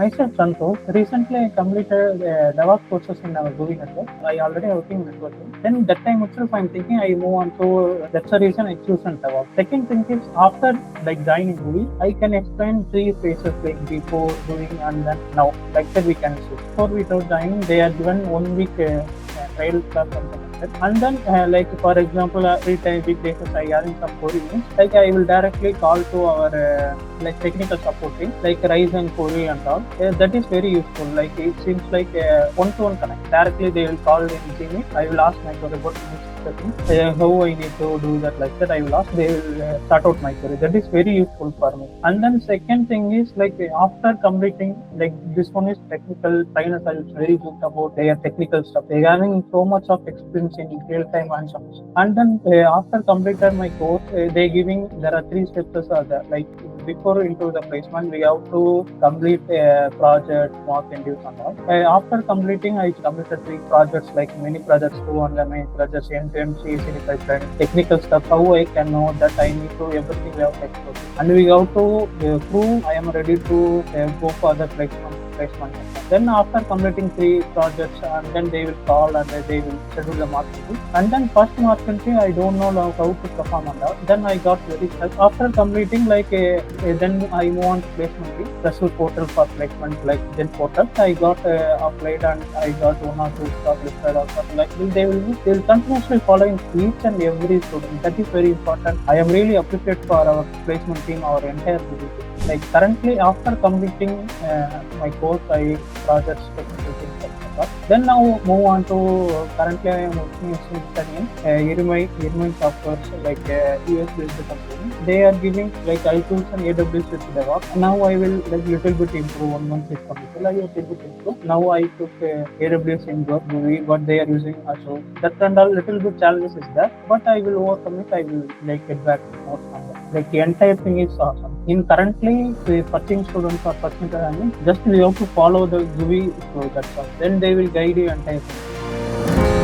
Myself, Santosh. Recently, I completed DevOps courses in our GUVI network. I already working in networking. Then that time itself, I'm thinking I move on to. That's the reason I choose DevOps. Second thing is after like joining GUVI, I can explain three phases like before, during, and then now. Like that we can see. Before without joining, they are given 1 week trial class something like that. And then like for example, every time weekdays I having some queries, like I will directly call to our like technical support team, like Rise and Query and all. That is very useful. Like it seems like one-to-one connect. Directly they will call in Gmail. I will ask my query about how I need to do that, like that I will ask. They will start out my query. That is very useful for me. And then second thing is like after completing, like this one is technical. Trainers are very good about their technical stuff. They are having so much of experience in real time and stuff. And then after completed my course, they giving there are 3 steps are there. Like before into the placement, we have to complete a project, mock interviews and all. After completing, I completed 3 projects, like many projects, 200 many projects, end-to-end CI/CD pipeline, technical stuff. How I can know that I need to everything we have to explore, and we have to prove I am ready to go for the placement. Then after completing 3 projects, and then they will call and they will schedule the mark entry. And then first mark entry, I don't know how to perform on that. Then I got very stuck. After completing, like then I move on to placement fee, special portal for placement, like then portal. I got applied and I got 1 or 2 shortlisted or something. Like they will continuously following each and every student. That is very important. I am really appreciate for our placement team, our entire group. Like currently, after completing my course, I projects technical things like that. Then now move on to currently I am working in studying Irvine software, like US based company. They are giving like iTools and AWS with DevOps. Now I will like little bit improve 1 month is completed. I will little bit improve. Now I took AWS in GUVI, but they are using Azure. That and all little bit challenges is there, but I will overcome it. I will like get back more from that. Like the entire thing is awesome. In currently the purchasing students or purchasing just we have to follow the GUVI flow, that's all. Then they will guide you entire thing.